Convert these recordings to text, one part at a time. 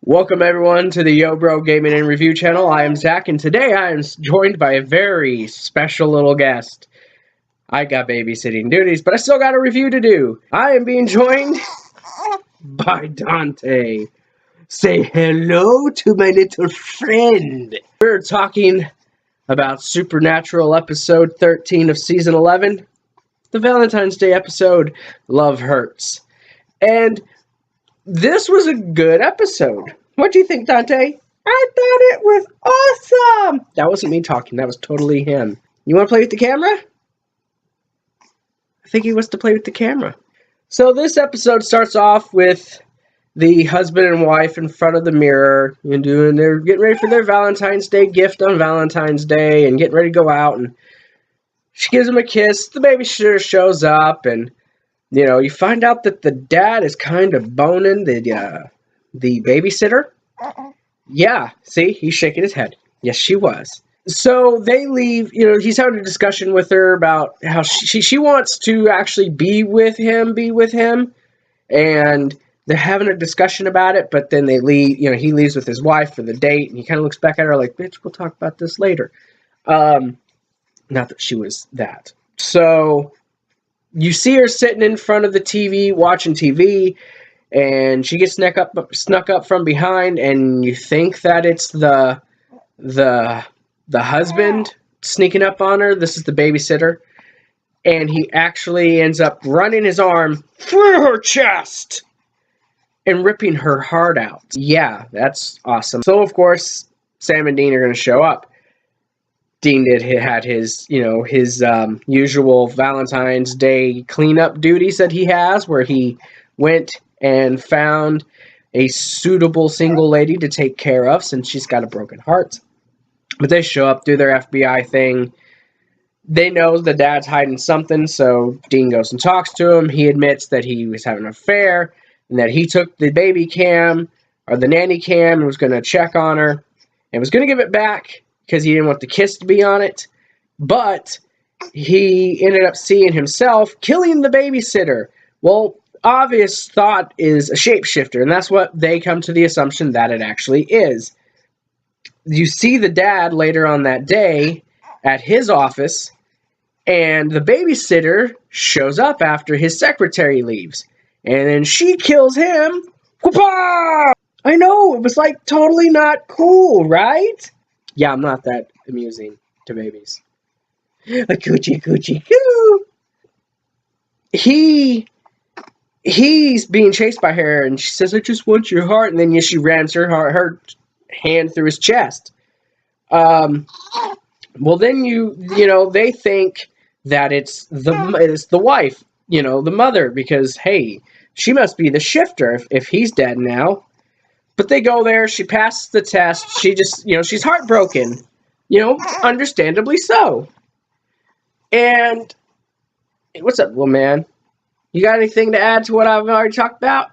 Welcome everyone to the Yo Bro Gaming and Review channel. I am Zach, and today I am joined by a very special little guest. I got babysitting duties, but I still got a review to do. I am being joined by Dante. Say hello to my little friend. We're talking about Supernatural episode 13 of season 11, the Valentine's Day episode, Love Hurts. And this was a good episode. What do you think, Dante? I thought it was awesome! That wasn't me talking, that was totally him. You want to play with the camera? I think he wants to play with the camera. So this episode starts off with the husband and wife in front of the mirror and they're getting ready for their Valentine's Day gift on Valentine's Day and getting ready to go out, and she gives him a kiss. The babysitter shows up, and you find out that the dad is kind of boning the babysitter. Yeah, see, he's shaking his head. Yes, she was. So they leave. He's having a discussion with her about how she wants to actually be with him, and they're having a discussion about it. But then they leave. He leaves with his wife for the date, and he kind of looks back at her like, "Bitch, we'll talk about this later." Not that she was that. So you see her sitting in front of the TV, watching TV, and she gets snuck up from behind, and you think that it's the husband sneaking up on her. This is the babysitter, and he actually ends up running his arm through her chest and ripping her heart out. Yeah, that's awesome. So of course, Sam and Dean are going to show up. Dean had his usual Valentine's Day cleanup duties that he has, where he went and found a suitable single lady to take care of since she's got a broken heart. But they show up, do their FBI thing. They know the dad's hiding something, so Dean goes and talks to him. He admits that he was having an affair and that he took the baby cam, or the nanny cam, and was going to check on her and was going to give it back because he didn't want the kiss to be on it. But he ended up seeing himself killing the babysitter. Well, obvious thought is a shapeshifter, and that's what they come to the assumption that it actually is. You see the dad later on that day at his office, and the babysitter shows up after his secretary leaves, and then she kills him. Whoopah! I know, it was like totally not cool, right? Yeah, I'm not that amusing to babies. A coochie coochie coo. He's being chased by her, and she says, "I just want your heart." And then she rams her hand through his chest. Well, then they think that it's the wife, the mother, because hey, she must be the shifter if he's dead now. But they go there. She passes the test. She just she's heartbroken, understandably so. And what's up, little man? You got anything to add to what I've already talked about?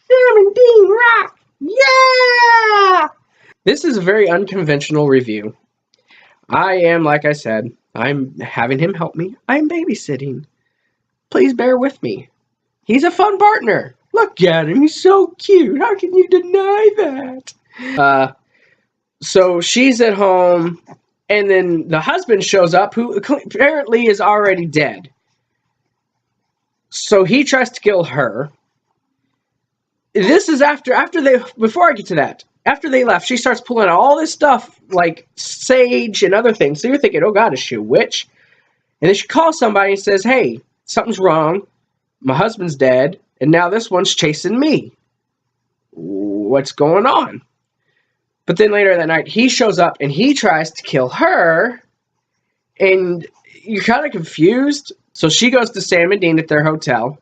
Sam and Dean rock! Yeah! This is a very unconventional review. I am, like I said, I'm having him help me. I'm babysitting. Please bear with me. He's a fun partner. Look at him. He's so cute. How can you deny that? So she's at home, and then the husband shows up, who apparently is already dead. So he tries to kill her. This is before I get to that, after they left, she starts pulling out all this stuff, like sage and other things. So you're thinking, oh God, is she a witch? And then she calls somebody and says, hey, something's wrong. My husband's dead, and now this one's chasing me. What's going on? But then later that night, he shows up, and he tries to kill her, and you're kind of confused. So she goes to Sam and Dean at their hotel,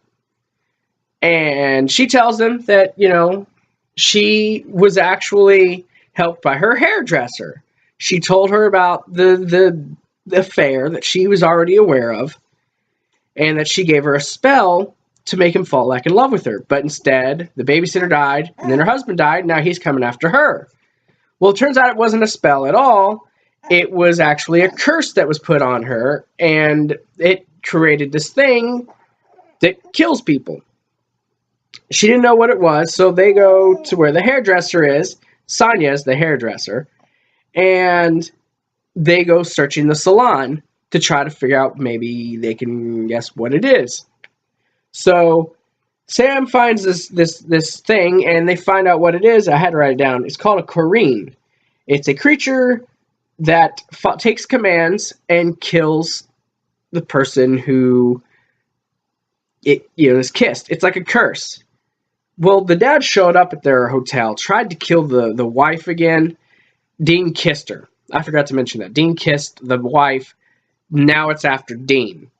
and she tells them that, she was actually helped by her hairdresser. She told her about the affair that she was already aware of, and that she gave her a spell to make him fall back in love with her. But instead, the babysitter died, and then her husband died, and now he's coming after her. Well, it turns out it wasn't a spell at all. It was actually a curse that was put on her, and it created this thing that kills people. She didn't know what it was, so they go to where the hairdresser is. Sonya's the hairdresser. And they go searching the salon to try to figure out, maybe they can guess what it is. So Sam finds this thing, and they find out what it is. I had to write it down. It's called a Corrine. It's a creature that takes commands and kills the person who is kissed. It's like a curse. Well, the dad showed up at their hotel, tried to kill the wife again. Dean kissed her. I forgot to mention that. Dean kissed the wife. Now it's after Dean.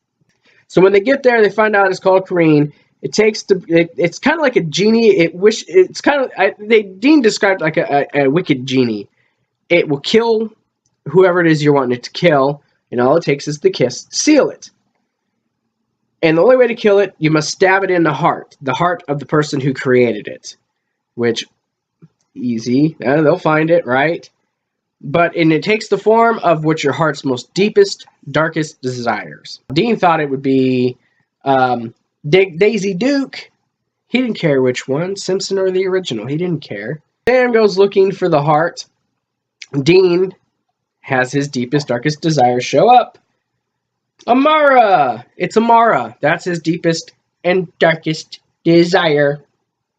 So when they get there, they find out it's called Corrine. It's kind of like a genie. Dean described like a wicked genie. It will kill whoever it is you're wanting it to kill, and all it takes is the kiss to seal it. And the only way to kill it, you must stab it in the heart of the person who created it. Which, easy, they'll find it, right? And it takes the form of what your heart's most deepest, darkest desires. Dean thought it would be Daisy Duke. He didn't care which one, Simpson or the original. He didn't care. Sam goes looking for the heart. Dean has his deepest, darkest desires show up. Amara! It's Amara. That's his deepest and darkest desire.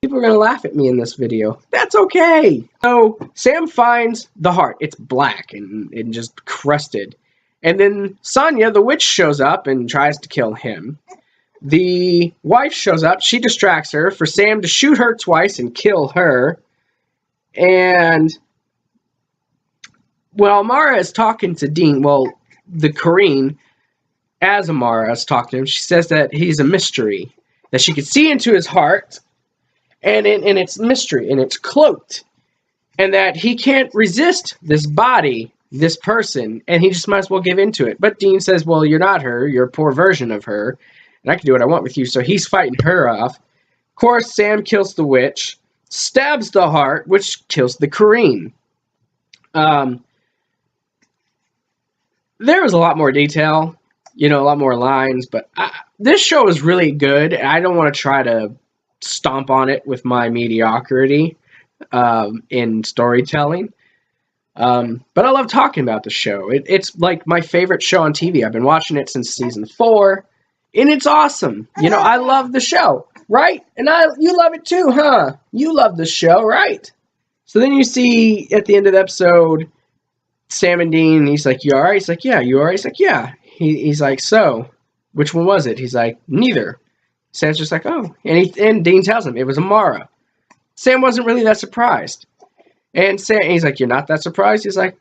People are going to laugh at me in this video. That's okay. So Sam finds the heart. It's black and just crusted. And then Sonya, the witch, shows up and tries to kill him. The wife shows up. She distracts her for Sam to shoot her twice and kill her. And while Amara is talking to Dean, the Corrine, as Amara is talking to him, she says that he's a mystery, that she could see into his heart, and it's mystery, and it's cloaked, and that he can't resist this body, this person, and he just might as well give into it. But Dean says, well, you're not her, you're a poor version of her, and I can do what I want with you, so he's fighting her off. Of course, Sam kills the witch, stabs the heart, which kills the Corrine. There was a lot more detail, a lot more lines, but this show is really good. I don't want to try to stomp on it with my mediocrity in storytelling. But I love talking about the show. It's like my favorite show on TV. I've been watching it since season 4, and it's awesome. I love the show, right? And you love it too, huh? You love the show, right? So then you see at the end of the episode, Sam and Dean, he's like, you alright? He's like, yeah. You alright? He's like, yeah. He's like, so, which one was it? He's like, neither. Sam's just like, oh. And Dean tells him it was Amara. Sam wasn't really that surprised. And he's like, you're not that surprised? He's like,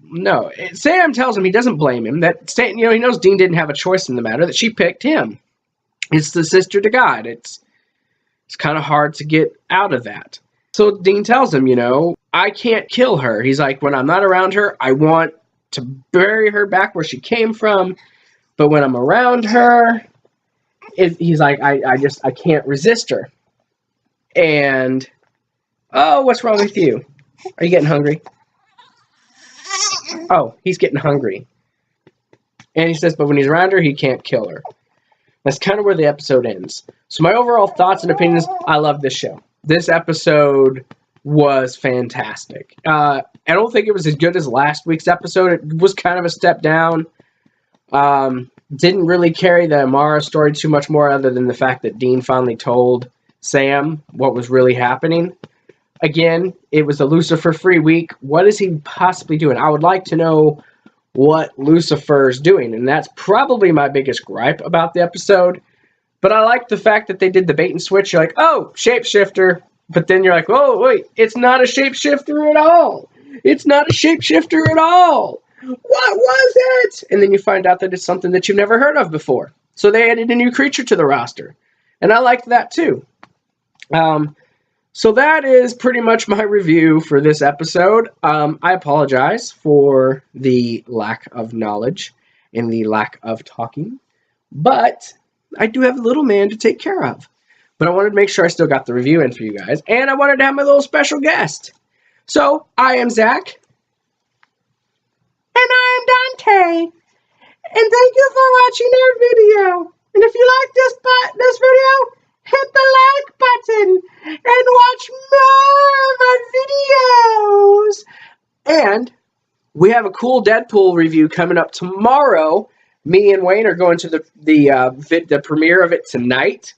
no. And Sam tells him he doesn't blame him. That he knows Dean didn't have a choice in the matter, that she picked him. It's the sister to God. It's kind of hard to get out of that. So Dean tells him, I can't kill her. He's like, when I'm not around her, I want to bury her back where she came from. But when I'm around her, he's like, I can't resist her. And, oh, what's wrong with you? Are you getting hungry? Oh, he's getting hungry. And he says, but when he's around her, he can't kill her. That's kind of where the episode ends. So my overall thoughts and opinions, I love this show. This episode was fantastic. I don't think it was as good as last week's episode. It was kind of a step down. Didn't really carry the Amara story too much more, other than the fact that Dean finally told Sam what was really happening. Again, it was a Lucifer free week. What is he possibly doing? I would like to know what Lucifer's doing, and that's probably my biggest gripe about the episode. But I like the fact that they did the bait and switch. You're like, oh, shapeshifter. But then you're like, oh, wait, it's not a shapeshifter at all. It's not a shapeshifter at all. What was it? And then you find out that it's something that you've never heard of before. So they added a new creature to the roster. And I liked that too. So that is pretty much my review for this episode. I apologize for the lack of knowledge and the lack of talking. But I do have a little man to take care of. But I wanted to make sure I still got the review in for you guys. And I wanted to have my little special guest. So, I am Zach. And I am Dante. And thank you for watching our video. And if you like this video, hit the like button. We have a cool Deadpool review coming up tomorrow. Me and Wayne are going to the premiere of it tonight.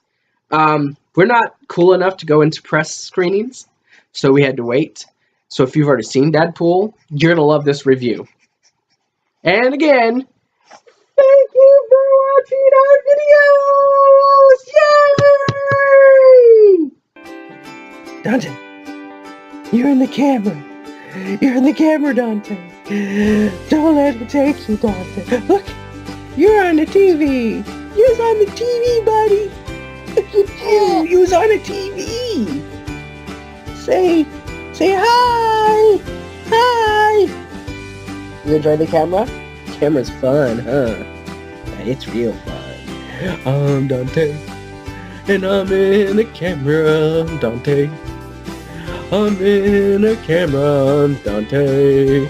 We're not cool enough to go into press screenings, so we had to wait. So if you've already seen Deadpool, you're gonna love this review. And again, thank you for watching our videos! Yay! Dante, you're in the camera. You're in the camera, Dante. Don't let it take you, Dante. Look, you're on the TV. You're on the TV, buddy. Look at you. You're on the TV. Say hi. Hi. You enjoy the camera? Camera's fun, huh? Yeah, it's real fun. I'm Dante, and I'm in the camera, Dante. I'm in the camera, Dante.